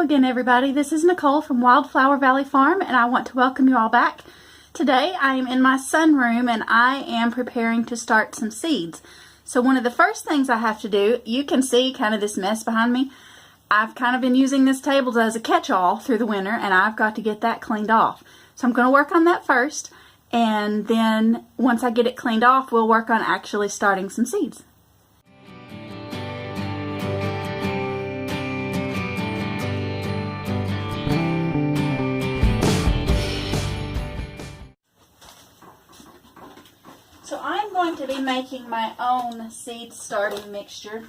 again, everybody. This is Nicole from Wildflower Valley Farm, and I want to welcome you all back. Today I am in my sunroom and I am preparing to start some seeds. So one of the first things I have to do, you can see kind of this mess behind me. I've kind of been using this table as a catch-all through the winter, and I've got to get that cleaned off. So I'm going to work on that first, and then once I get it cleaned off, we'll work on actually starting some seeds. So I'm going to be making my own seed starting mixture,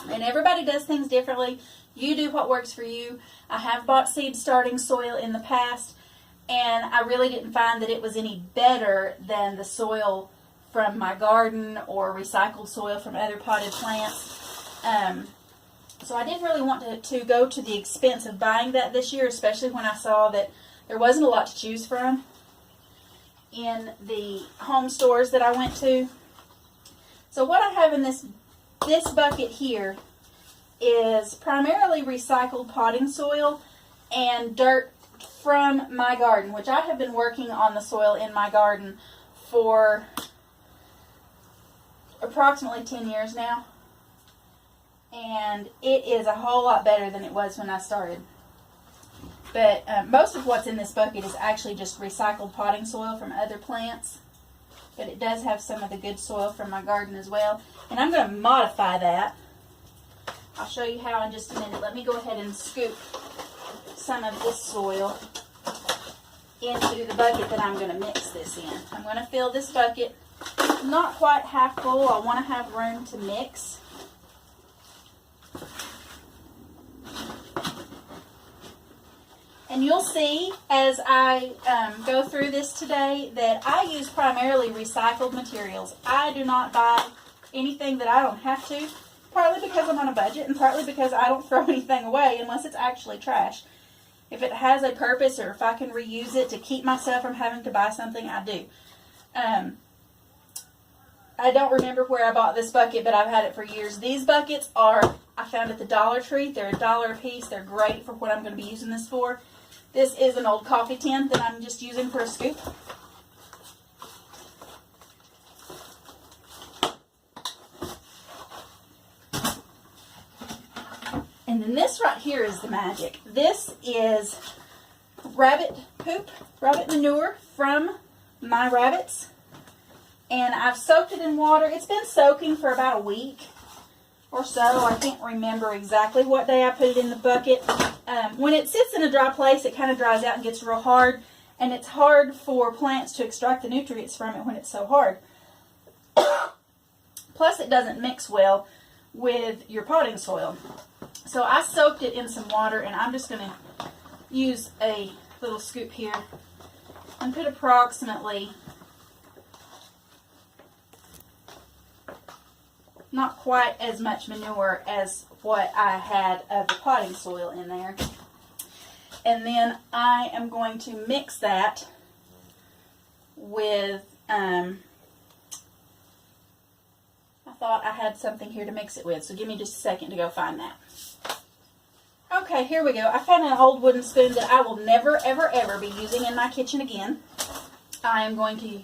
and everybody does things differently. You do what works for you. I have bought seed starting soil in the past, and I really didn't find that it was any better than the soil from my garden or recycled soil from other potted plants. So I didn't really want to go to the expense of buying that this year, especially when I saw that there wasn't a lot to choose from in the home stores that I went to. So what I have in this bucket here is primarily recycled potting soil and dirt from my garden, which I have been working on the soil in my garden for approximately 10 years now, and it is a whole lot better than it was when I started. But most of what's in this bucket is actually just recycled potting soil from other plants. But it does have some of the good soil from my garden as well. And I'm going to modify that. I'll show you how in just a minute. Let me go ahead and scoop some of this soil into the bucket that I'm going to mix this in. I'm going to fill this bucket not quite half full. I want to have room to mix. And you'll see as I go through this today that I use primarily recycled materials. I do not buy anything that I don't have to, partly because I'm on a budget and partly because I don't throw anything away unless it's actually trash. If it has a purpose or if I can reuse it to keep myself from having to buy something, I do. I don't remember where I bought this bucket, but I've had it for years. These buckets I found at the Dollar Tree. They're $1 a piece. They're great for what I'm going to be using this for. This is an old coffee tin that I'm just using for a scoop. And then this right here is the magic. This is rabbit poop, rabbit manure from my rabbits. And I've soaked it in water. It's been soaking for about a week or so. I can't remember exactly what day I put it in the bucket. When it sits in a dry place, it kind of dries out and gets real hard. And it's hard for plants to extract the nutrients from it when it's so hard. Plus, it doesn't mix well with your potting soil. So I soaked it in some water, and I'm just going to use a little scoop here and put approximately, not quite as much manure as what I had of the potting soil in there. And then I am going to mix that with, I thought I had something here to mix it with, so give me just a second to go find that. Okay, here we go. I found an old wooden spoon that I will never, ever, ever be using in my kitchen again. I am going to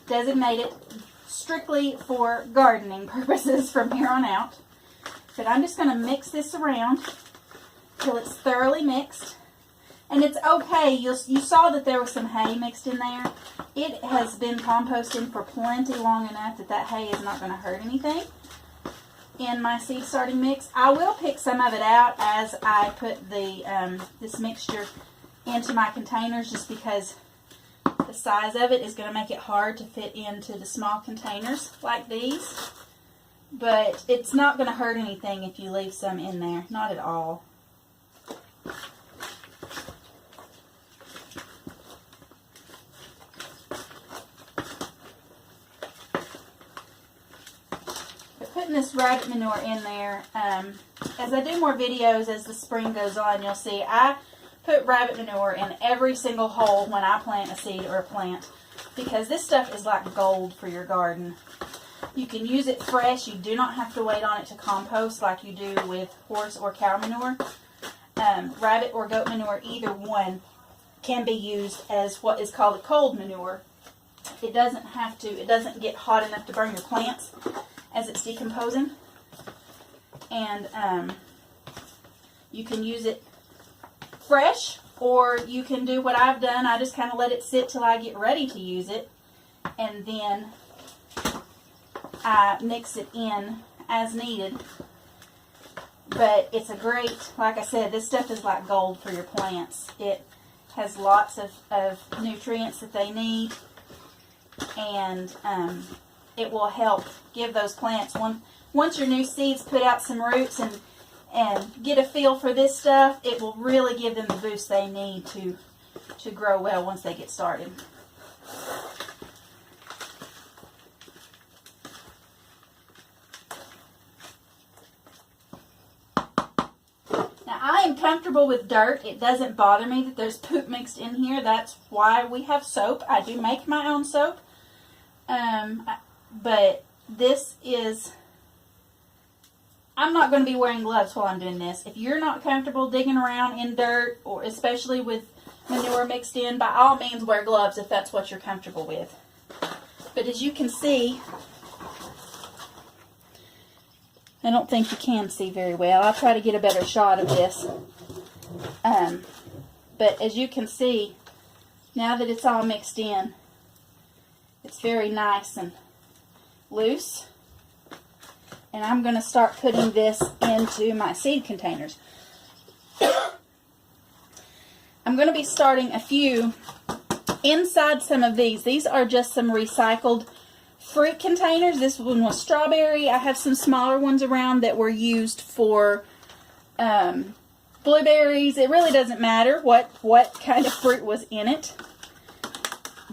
designate it strictly for gardening purposes from here on out. But I'm just going to mix this around till it's thoroughly mixed. And it's okay. You saw that there was some hay mixed in there. It has been composting for plenty long enough that that hay is not going to hurt anything in my seed starting mix. I will pick some of it out as I put the this mixture into my containers, just because the size of it is going to make it hard to fit into the small containers like these. But it's not going to hurt anything if you leave some in there. Not at all. But putting this rabbit manure in there, as I do more videos as the spring goes on, you'll see I put rabbit manure in every single hole when I plant a seed or a plant, because this stuff is like gold for your garden. You can use it fresh. You do not have to wait on it to compost like you do with horse or cow manure. rabbit or goat manure, either one, can be used as what is called a cold manure. It doesn't get hot enough to burn your plants as it's decomposing. And you can use it fresh, or you can do what I've done. I just kind of let it sit till I get ready to use it, and then I mix it in as needed. But it's a great, like I said, this stuff is like gold for your plants. It has lots of nutrients that they need, and it will help give those plants, once your new seeds put out some roots and get a feel for this stuff, it will really give them the boost they need to grow well once they get started. Now, I am comfortable with dirt. It doesn't bother me that there's poop mixed in here. That's why we have soap. I do make my own soap. But this is... I'm not going to be wearing gloves while I'm doing this. If you're not comfortable digging around in dirt, or especially with manure mixed in, by all means wear gloves if that's what you're comfortable with. But as you can see, I don't think you can see very well. I'll try to get a better shot of this. But as you can see, now that it's all mixed in, it's very nice and loose. And I'm going to start putting this into my seed containers. I'm going to be starting a few inside some of these. These are just some recycled fruit containers. This one was strawberry. I have some smaller ones around that were used for blueberries. It really doesn't matter what kind of fruit was in it.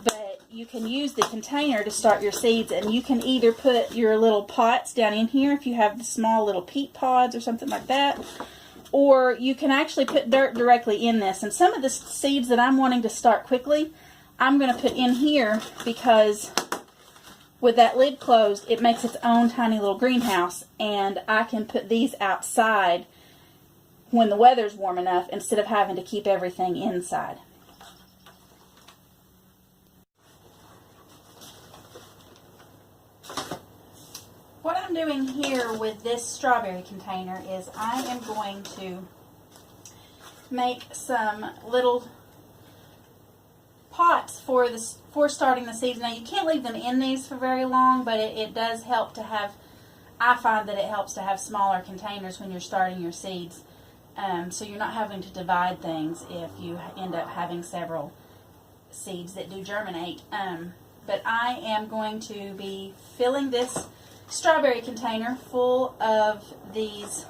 But you can use the container to start your seeds, and you can either put your little pots down in here if you have the small little peat pods or something like that, or you can actually put dirt directly in this. And some of the seeds that I'm wanting to start quickly, I'm going to put in here, because with that lid closed, it makes its own tiny little greenhouse, and I can put these outside when the weather's warm enough instead of having to keep everything inside. What I'm doing here with this strawberry container is I am going to make some little pots for starting the seeds. Now, you can't leave them in these for very long, but it does help to have, I find that it helps to have smaller containers when you're starting your seeds, so you're not having to divide things if you end up having several seeds that do germinate. But I am going to be filling this strawberry container full of these.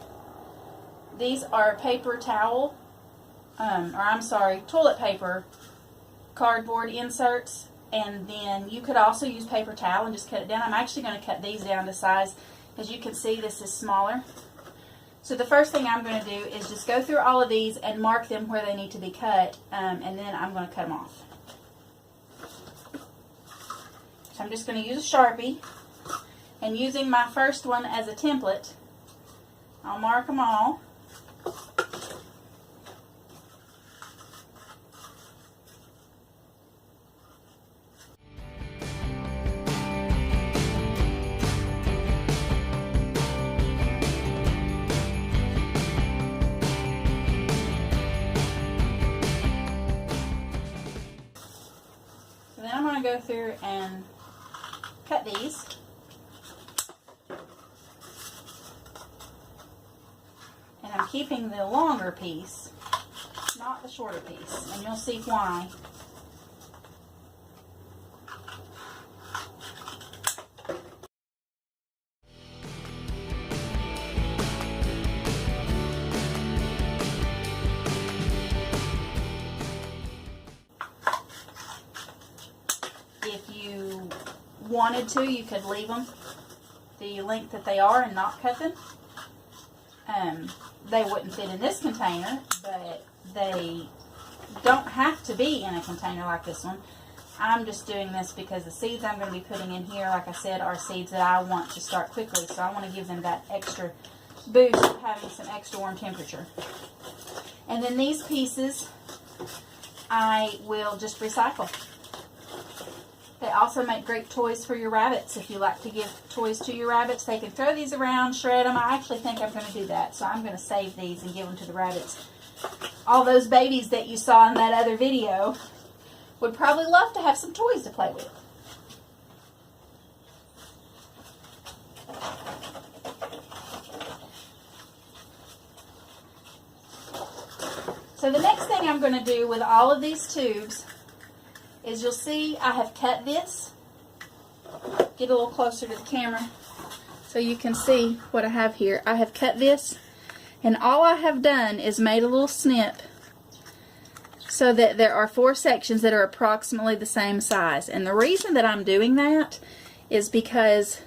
These are paper towel, toilet paper cardboard inserts, and then you could also use paper towel and just cut it down. I'm actually going to cut these down to size. As you can see, this is smaller. So the first thing I'm going to do is just go through all of these and mark them where they need to be cut, and then I'm going to cut them off. So I'm just going to use a Sharpie, and using my first one as a template, I'll mark them all. So then I'm going to go through and cut these. And I'm keeping the longer piece, not the shorter piece, and you'll see why. If you wanted to, you could leave them the length that they are and not cut them. They wouldn't fit in this container, but they don't have to be in a container like this one. I'm just doing this because the seeds I'm going to be putting in here, like I said, are seeds that I want to start quickly, so I want to give them that extra boost of having some extra warm temperature. And then these pieces I will just recycle. They also make great toys for your rabbits. If you like to give toys to your rabbits, they can throw these around, shred them. I actually think I'm going to do that, so I'm going to save these and give them to the rabbits. All those babies that you saw in that other video would probably love to have some toys to play with. So the next thing I'm going to do with all of these tubes is, you'll see I have cut this. Get a little closer to the camera so you can see what I have here. I have cut this, and all I have done is made a little snip so that there are 4 sections that are approximately the same size. And the reason that I'm doing that is because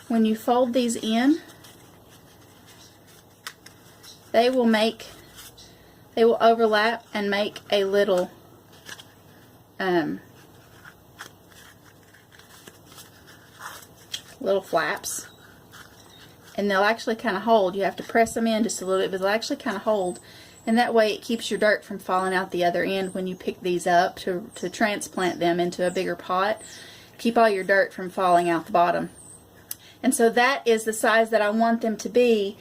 when you fold these in, they will overlap and make a little little flaps, and they'll actually kind of hold. You have to press them in just a little bit, but they'll actually kind of hold, and that way it keeps your dirt from falling out the other end when you pick these up to transplant them into a bigger pot. Keep all your dirt from falling out the bottom. And so that is the size that I want them to be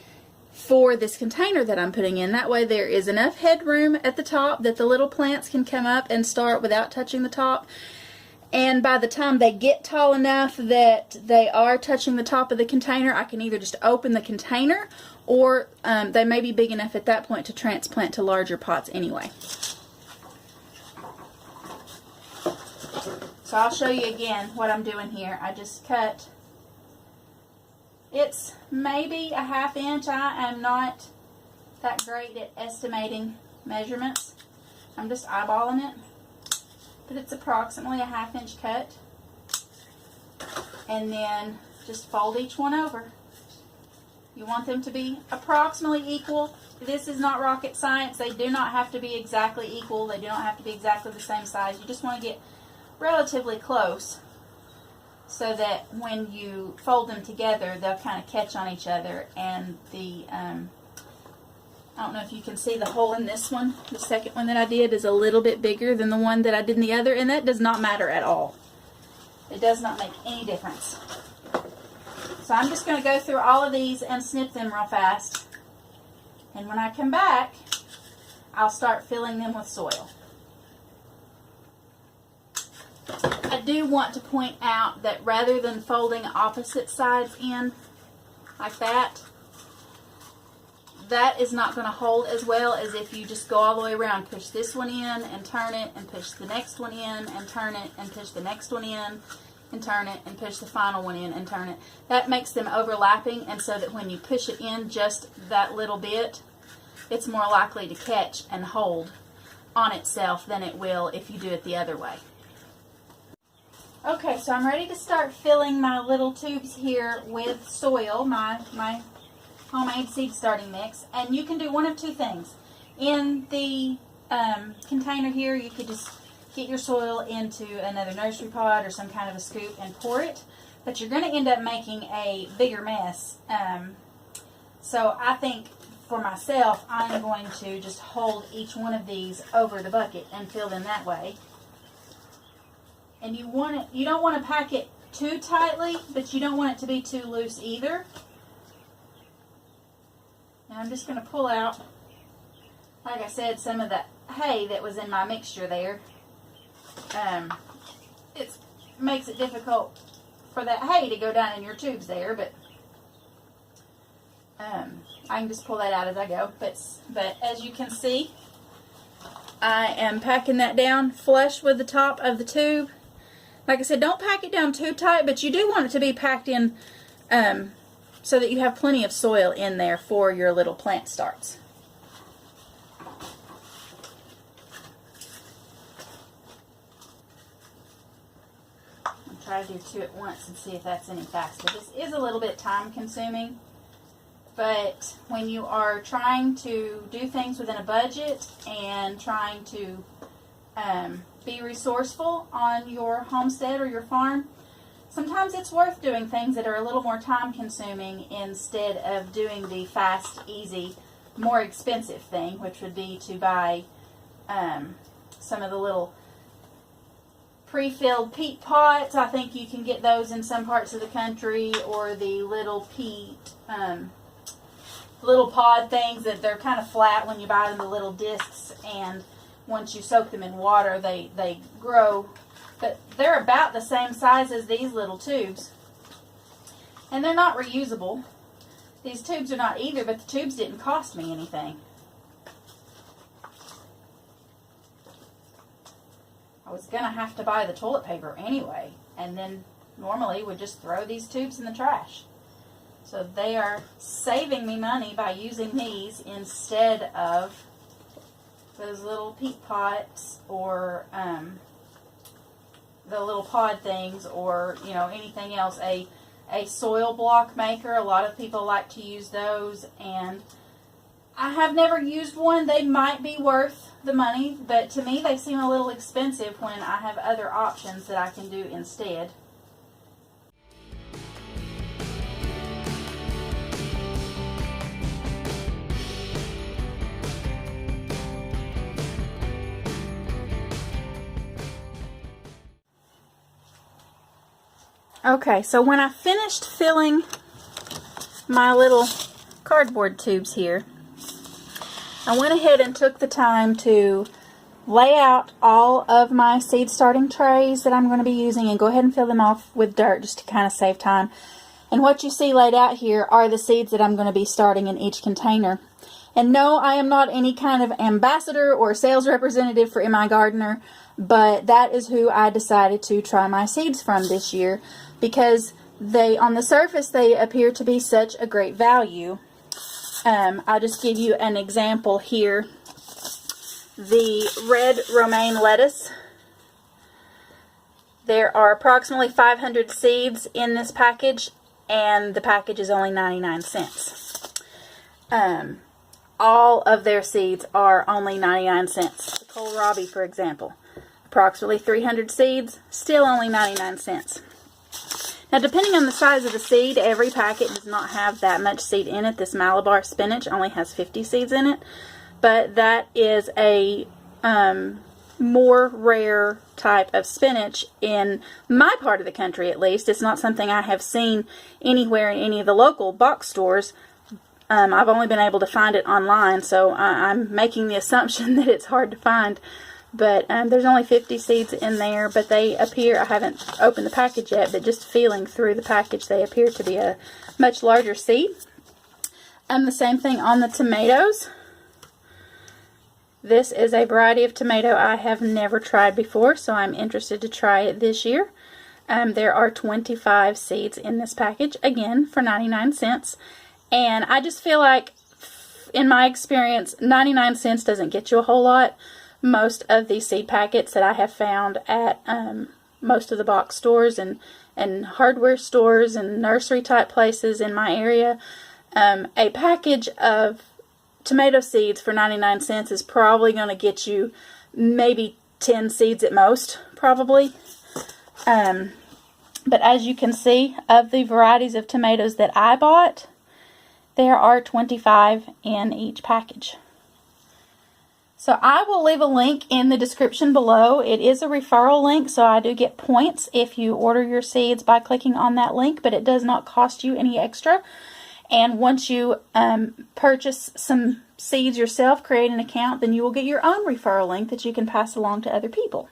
for this container that I'm putting in. That way there is enough headroom at the top that the little plants can come up and start without touching the top. And by the time they get tall enough that they are touching the top of the container, I can either just open the container, or they may be big enough at that point to transplant to larger pots anyway. So I'll show you again what I'm doing here. I just cut. It's maybe a 1/2 inch. I am not that great at estimating measurements. I'm just eyeballing it. But it's approximately a 1/2 inch cut. And then just fold each one over. You want them to be approximately equal. This is not rocket science. They do not have to be exactly equal. They do not have to be exactly the same size. You just want to get relatively close, so that when you fold them together, they'll kind of catch on each other. And the, I don't know if you can see the hole in this one. The second one that I did is a little bit bigger than the one that I did in the other, and that does not matter at all. It does not make any difference. So I'm just going to go through all of these and snip them real fast. And when I come back, I'll start filling them with soil. I do want to point out that rather than folding opposite sides in like that, that is not going to hold as well as if you just go all the way around. Push this one in and turn it, and push the next one in and turn it, and push the next one in and turn it, and push the final one in and turn it. That makes them overlapping, and so that when you push it in just that little bit, it's more likely to catch and hold on itself than it will if you do it the other way. Okay, so I'm ready to start filling my little tubes here with soil, my homemade seed starting mix. And you can do one of two things. In the container here, you could just get your soil into another nursery pot or some kind of a scoop and pour it. But you're going to end up making a bigger mess. So I think for myself, I'm going to just hold each one of these over the bucket and fill them that way. And you don't want to pack it too tightly, but you don't want it to be too loose either. Now I'm just going to pull out, like I said, some of the hay that was in my mixture there. It makes it difficult for that hay to go down in your tubes there, but I can just pull that out as I go. But as you can see, I am packing that down flush with the top of the tube. Like I said, don't pack it down too tight, but you do want it to be packed in so that you have plenty of soil in there for your little plant starts. I'll try to do two at once and see if that's any faster. This is a little bit time consuming, but when you are trying to do things within a budget and trying to be resourceful on your homestead or your farm, sometimes it's worth doing things that are a little more time consuming instead of doing the fast, easy more expensive thing, which would be to buy some of the little pre-filled peat pots. I think you can get those in some parts of the country, or the little peat little pod things that they're kind of flat when you buy them, the little discs, and once you soak them in water they grow, but they're about the same size as these little tubes, and they're not reusable. These tubes are not either, but the tubes didn't cost me anything. I was gonna have to buy the toilet paper anyway, and then normally would just throw these tubes in the trash. So they are saving me money by using these instead of those little peat pots, or the little pod things, or anything else. A soil block maker, a lot of people like to use those, and I have never used one. They might be worth the money, but to me they seem a little expensive when I have other options that I can do instead. Okay, so when I finished filling my little cardboard tubes here, I went ahead and took the time to lay out all of my seed starting trays that I'm going to be using, and go ahead and fill them off with dirt just to kind of save time. And what you see laid out here are the seeds that I'm going to be starting in each container. And no, I am not any kind of ambassador or sales representative for MI Gardener, but that is who I decided to try my seeds from this year, because on the surface they appear to be such a great value. I'll just give you an example here. The red romaine lettuce, there are approximately 500 seeds in this package, and the package is only 99 cents. All of their seeds are only 99 cents. The kohlrabi, for example, approximately 300 seeds, still only 99 cents. Now, depending on the size of the seed, every packet does not have that much seed in it. This Malabar spinach only has 50 seeds in it, but that is a more rare type of spinach in my part of the country, at least. It's not something I have seen anywhere in any of the local box stores. I've only been able to find it online, so I'm making the assumption that it's hard to find. But there's only 50 seeds in there, but they appear, I haven't opened the package yet, but just feeling through the package, they appear to be a much larger seed. The same thing on the tomatoes. This is a variety of tomato I have never tried before, so I'm interested to try it this year. There are 25 seeds in this package, again, for 99 cents. And I just feel like, in my experience, 99 cents doesn't get you a whole lot. Most of these seed packets that I have found at most of the box stores and hardware stores and nursery type places in my area, a package of tomato seeds for 99 cents is probably going to get you maybe 10 seeds at most, probably. But as you can see, of the varieties of tomatoes that I bought, there are 25 in each package. So I will leave a link in the description below. It is a referral link, so I do get points if you order your seeds by clicking on that link, but it does not cost you any extra. And once you purchase some seeds yourself, create an account, then you will get your own referral link that you can pass along to other people.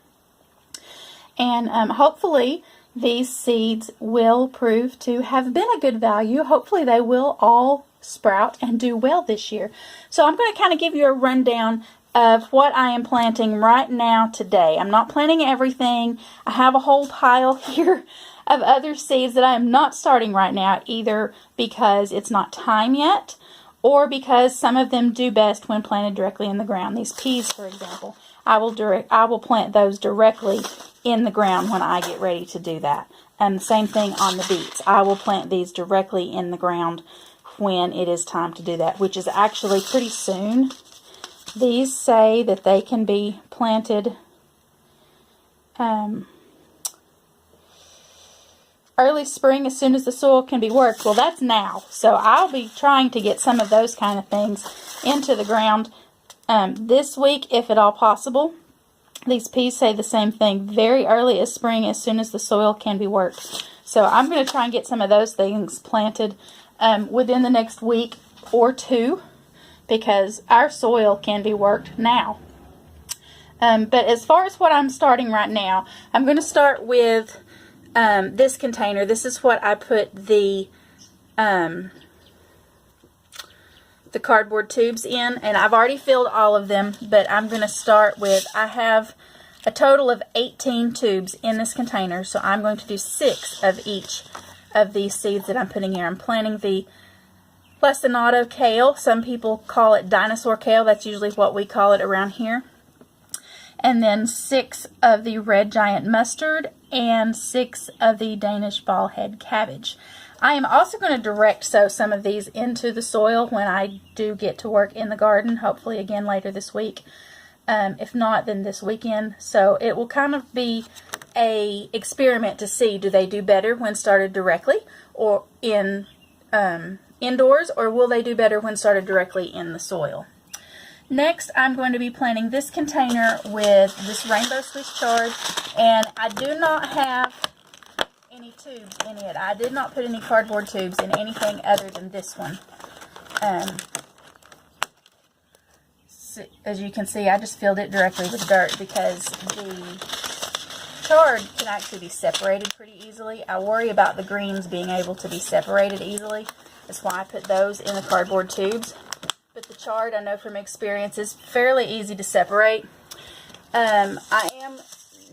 And hopefully these seeds will prove to have been a good value. Hopefully they will all sprout and do well this year. So I'm going to kind of give you a rundown of what I am planting right now today. I'm not planting everything. I have a whole pile here of other seeds that I am not starting right now, either because it's not time yet or because some of them do best when planted directly in the ground. These peas, for example, I will plant those directly in the ground when I get ready to do that. And the same thing on the beets. I will plant these directly in the ground when it is time to do that, which is actually pretty soon. These say that they can be planted early spring as soon as the soil can be worked. Well, that's now. So I'll be trying to get some of those kind of things into the ground this week, if at all possible. These peas say the same thing. Very early as spring as soon as the soil can be worked. So I'm going to try and get some of those things planted within the next week or two, because our soil can be worked now. But as far as what I'm starting right now, I'm going to start with this container. This is what I put the cardboard tubes in, and I've already filled all of them, but I'm going to start with, I have a total of 18 tubes in this container, so I'm going to do 6 of each of these seeds that I'm putting here. I'm planting the Lacinato kale. Some people call it dinosaur kale. That's usually what we call it around here. And then 6 of the red giant mustard and 6 of the Danish ball head cabbage. I am also going to direct sow some of these into the soil when I do get to work in the garden, hopefully again later this week. If not, then this weekend. So it will kind of be a experiment to see, do they do better when started directly or in indoors, or will they do better when started directly in the soil? Next, I'm going to be planting this container with this rainbow Swiss chard, and I do not have any tubes in it. I did not put any cardboard tubes in anything other than this one. As you can see, I just filled it directly with dirt because the chard can actually be separated pretty easily. I worry about the greens being able to be separated easily. That's why I put those in the cardboard tubes. But the chard, I know from experience, is fairly easy to separate. I am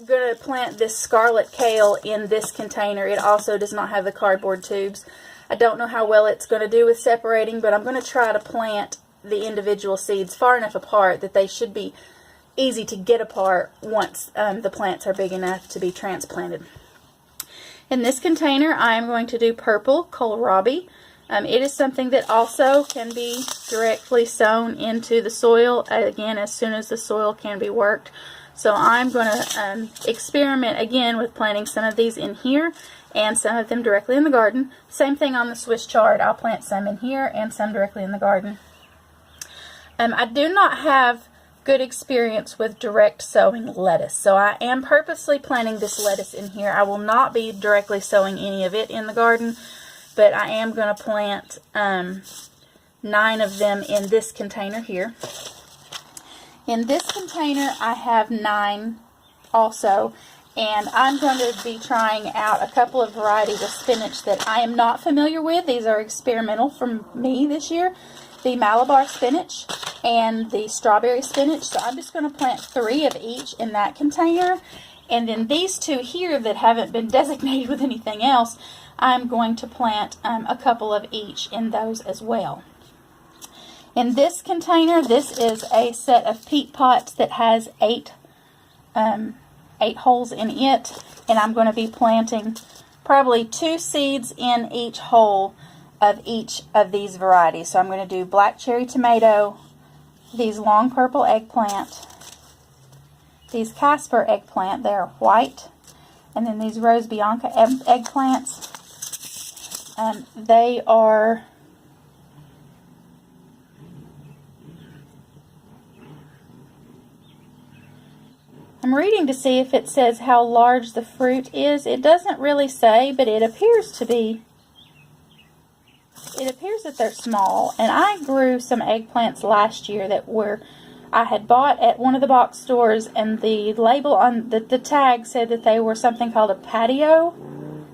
going to plant this scarlet kale in this container. It also does not have the cardboard tubes. I don't know how well it's going to do with separating, but I'm going to try to plant the individual seeds far enough apart that they should be easy to get apart once the plants are big enough to be transplanted. In this container, I am going to do purple kohlrabi. It is something that also can be directly sown into the soil, again, as soon as the soil can be worked. So I'm going to experiment again with planting some of these in here and some of them directly in the garden. Same thing on the Swiss chard. I'll plant some in here and some directly in the garden. I do not have good experience with direct sowing lettuce, so I am purposely planting this lettuce in here. I will not be directly sowing any of it in the garden, but I am going to plant 9 of them in this container here. In this container, I have 9 also, and I'm going to be trying out a couple of varieties of spinach that I am not familiar with. These are experimental from me this year. The Malabar spinach and the strawberry spinach. So I'm just going to plant 3 of each in that container. And then these 2 here that haven't been designated with anything else, I'm going to plant a couple of each in those as well. In this container, this is a set of peat pots that has 8 holes in it, and I'm going to be planting probably 2 seeds in each hole of each of these varieties. So I'm going to do black cherry tomato, these long purple eggplant, these Casper eggplant, they're white, and then these Rose Bianca eggplants. They are I'm reading to see if it says how large the fruit is. It doesn't really say, but it appears to be. It appears that they're small. And I grew some eggplants last year that I had bought at one of the box stores, and the label on the tag said that they were something called a patio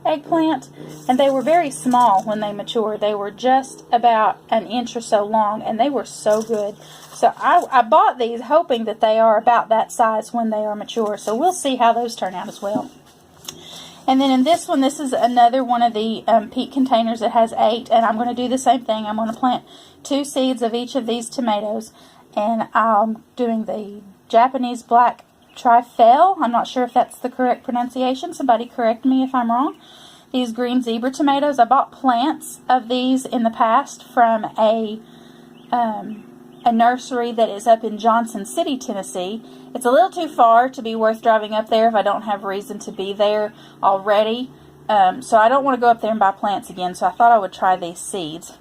eggplant, and they were very small when they matured. They were just about an inch or so long, and they were so good. So I bought these hoping that they are about that size when they are mature. So we'll see how those turn out as well. And then in this one, this is another one of the peat containers that has 8, and I'm going to do the same thing. I'm going to plant 2 seeds of each of these tomatoes, and I'm doing the Japanese black trifle. I'm not sure if that's the correct pronunciation. Somebody correct me if I'm wrong. These green zebra tomatoes, I bought plants of these in the past from a nursery that is up in Johnson City, Tennessee. It's a little too far to be worth driving up there if I don't have reason to be there already. So I don't want to go up there and buy plants again, so I thought I would try these seeds.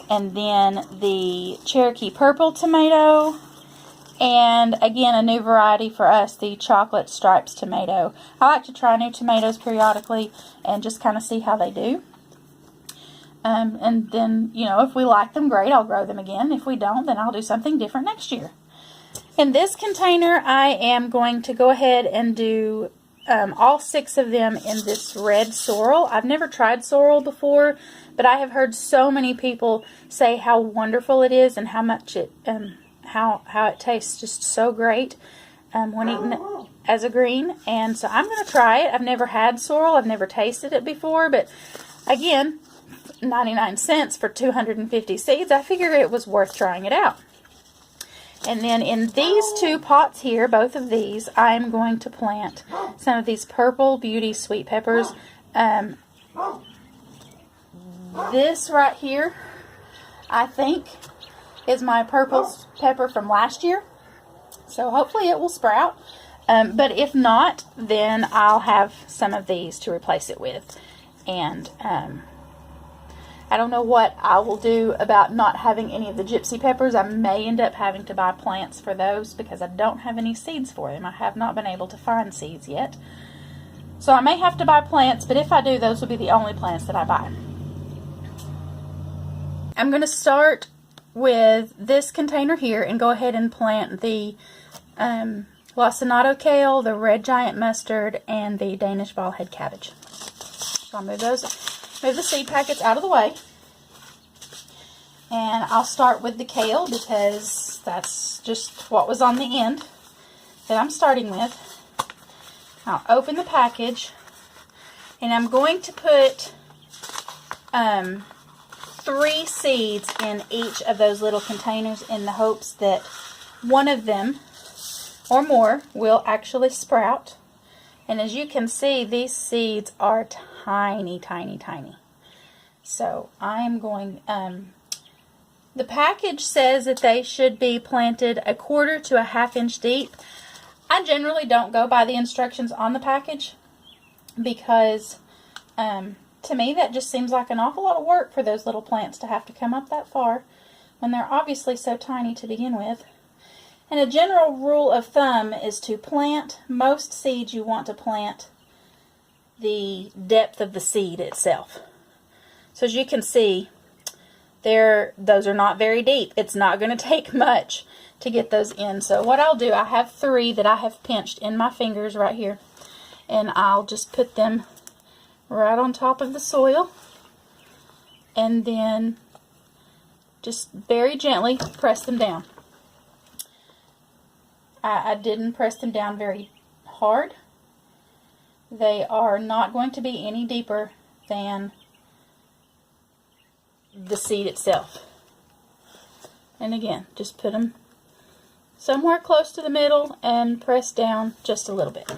And then the Cherokee Purple Tomato, and again, a new variety for us, the Chocolate Stripes Tomato. I like to try new tomatoes periodically and just kind of see how they do. And then, you know, if we like them, great, I'll grow them again. If we don't, then I'll do something different next year. In this container, I am going to go ahead and do all 6 of them in this red sorrel. I've never tried sorrel before, but I have heard so many people say how wonderful it is and how much it, how it tastes just so great when eaten as a green. And so I'm going to try it. I've never had sorrel. I've never tasted it before, but again, 99 cents for 250 seeds. I figured it was worth trying it out. And then in these 2 pots here, both of these, I'm going to plant some of these Purple Beauty sweet peppers. This right here, I think, is my purple pepper from last year. So hopefully it will sprout. But if not, then I'll have some of these to replace it with. And I don't know what I will do about not having any of the gypsy peppers. I may end up having to buy plants for those because I don't have any seeds for them. I have not been able to find seeds yet. So I may have to buy plants, but if I do, those will be the only plants that I buy. I'm going to start with this container here and go ahead and plant the lacinato kale, the red giant mustard, and the Danish ballhead cabbage. So I'll move the seed packets out of the way. And I'll start with the kale because that's just what was on the end that I'm starting with. I'll open the package and I'm going to put 3 seeds in each of those little containers in the hopes that one of them or more will actually sprout. And as you can see, these seeds are tiny, tiny, tiny. So I'm going, the package says that they should be planted 1/4 to 1/2 inch deep. I generally don't go by the instructions on the package because to me that just seems like an awful lot of work for those little plants to have to come up that far when they're obviously so tiny to begin with. And a general rule of thumb is to plant most seeds you want to plant the depth of the seed itself. So as you can see, those are not very deep. It's not going to take much to get those in. So what I'll do, I have 3 that I have pinched in my fingers right here. And I'll just put them right on top of the soil. And then just very gently press them down. I didn't press them down very hard. They are not going to be any deeper than the seed itself. And again, just put them somewhere close to the middle and press down just a little bit.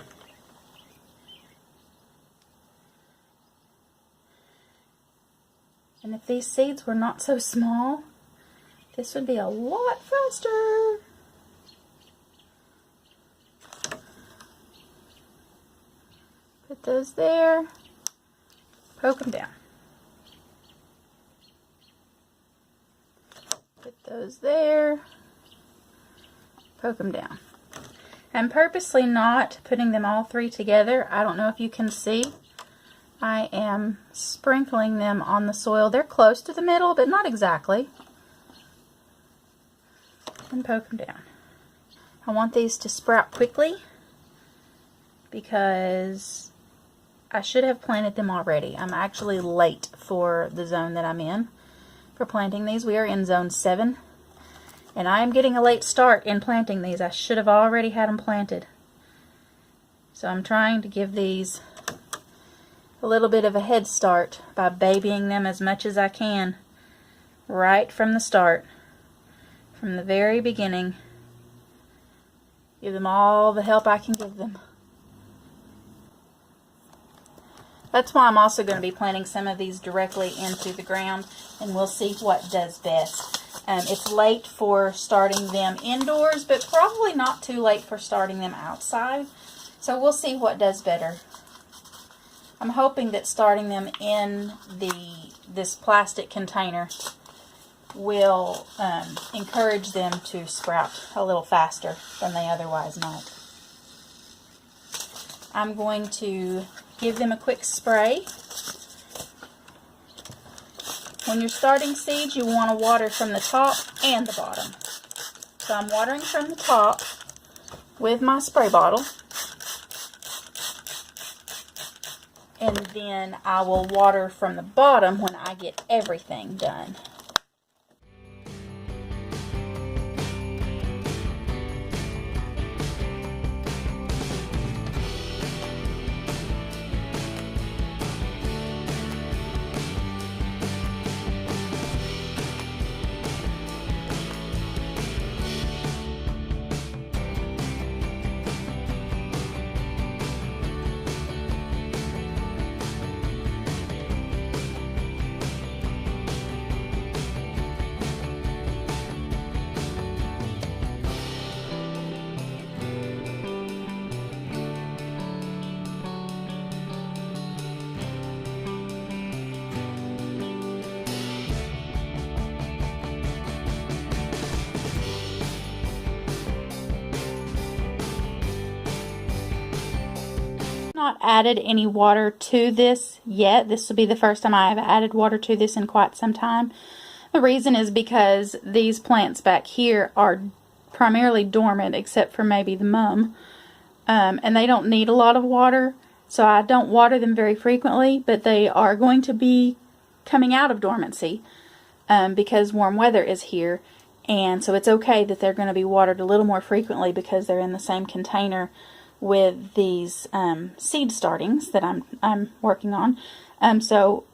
And if these seeds were not so small, this would be a lot faster. Put those there, poke them down. Put those there, poke them down. I'm purposely not putting them all 3 together. I don't know if you can see. I am sprinkling them on the soil. They're close to the middle, but not exactly. And poke them down. I want these to sprout quickly because I should have planted them already. I'm actually late for the zone that I'm in for planting these. We are in zone 7 and I am getting a late start in planting these. I should have already had them planted. So I'm trying to give these a little bit of a head start by babying them as much as I can right from the start, from the very beginning. Give them all the help I can give them. That's why I'm also going to be planting some of these directly into the ground, and we'll see what does best. It's late for starting them indoors, but probably not too late for starting them outside. So we'll see what does better. I'm hoping that starting them in this plastic container will encourage them to sprout a little faster than they otherwise might. I'm going to give them a quick spray. When you're starting seeds, you want to water from the top and the bottom. So I'm watering from the top with my spray bottle. And then I will water from the bottom when I get everything done. Not added any water to this yet. This will be the first time I have added water to this in quite some time. The reason is because these plants back here are primarily dormant, except for maybe the mum, and they don't need a lot of water, so I don't water them very frequently, but they are going to be coming out of dormancy because warm weather is here, and so it's okay that they're going to be watered a little more frequently because they're in the same container with these seed startings that I'm working on. So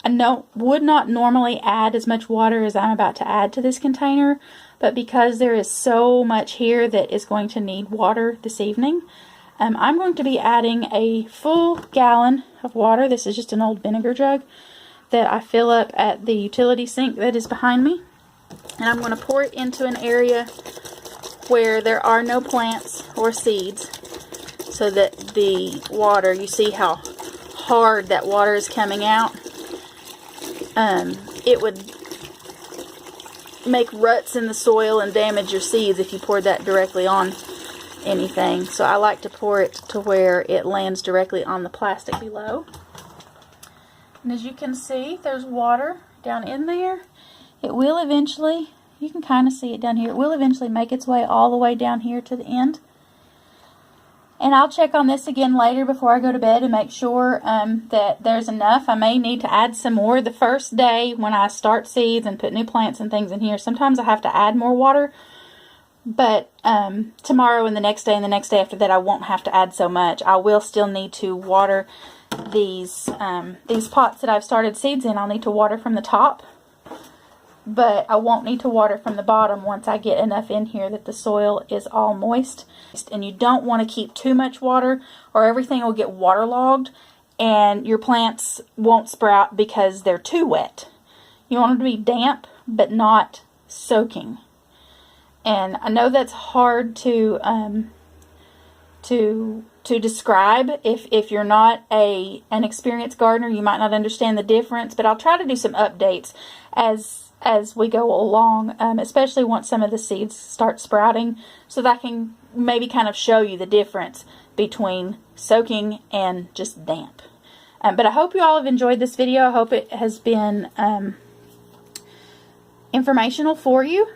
I would not normally add as much water as I'm about to add to this container, but because there is so much here that is going to need water this evening, I'm going to be adding a full gallon of water. This is just an old vinegar jug that I fill up at the utility sink that is behind me, and I'm going to pour it into an area where there are no plants or seeds, so that the water, you see how hard that water is coming out. It would make ruts in the soil and damage your seeds if you poured that directly on anything. So I like to pour it to where it lands directly on the plastic below. And as you can see, there's water down in there. It will eventually, you can kind of see it down here, it will eventually make its way all the way down here to the end. And I'll check on this again later before I go to bed and make sure that there's enough. I may need to add some more the first day when I start seeds and put new plants and things in here. Sometimes I have to add more water, but tomorrow and the next day and the next day after that I won't have to add so much. I will still need to water these pots that I've started seeds in. I'll need to water from the top, but I won't need to water from the bottom once I get enough in here that the soil is all moist. And you don't want to keep too much water or everything will get waterlogged and your plants won't sprout because they're too wet. You want them to be damp but not soaking. And I know that's hard to describe. If you're not an experienced gardener, you might not understand the difference, but I'll try to do some updates as we go along, especially once some of the seeds start sprouting, so that I can maybe kind of show you the difference between soaking and just damp. But I hope you all have enjoyed this video. I hope it has been informational for you.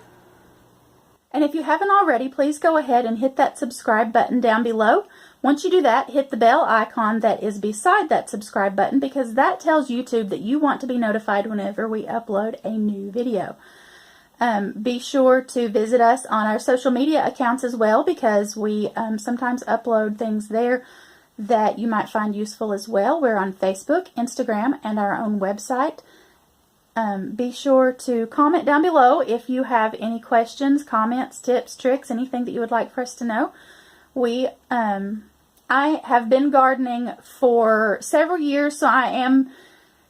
And if you haven't already, please go ahead and hit that subscribe button down below. Once you do that, hit the bell icon that is beside that subscribe button, because that tells YouTube that you want to be notified whenever we upload a new video. Be sure to visit us on our social media accounts as well, because we sometimes upload things there that you might find useful as well. We're on Facebook, Instagram, and our own website. Be sure to comment down below if you have any questions, comments, tips, tricks, anything that you would like for us to know. I have been gardening for several years, so I am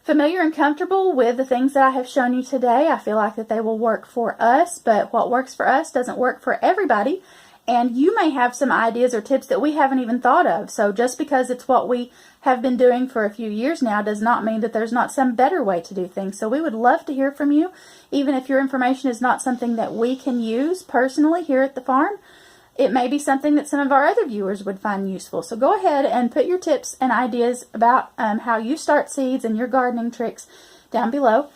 familiar and comfortable with the things that I have shown you today. I feel like that they will work for us, but what works for us doesn't work for everybody. And you may have some ideas or tips that we haven't even thought of. So just because it's what we have been doing for a few years now does not mean that there's not some better way to do things. So we would love to hear from you, even if your information is not something that we can use personally here at the farm. It may be something that some of our other viewers would find useful. So go ahead and put your tips and ideas about how you start seeds and your gardening tricks down below.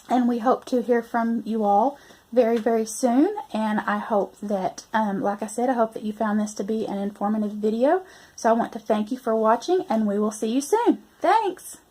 And we hope to hear from you all very, very soon. And I hope that, like I said, I hope that you found this to be an informative video. So I want to thank you for watching, and we will see you soon. Thanks!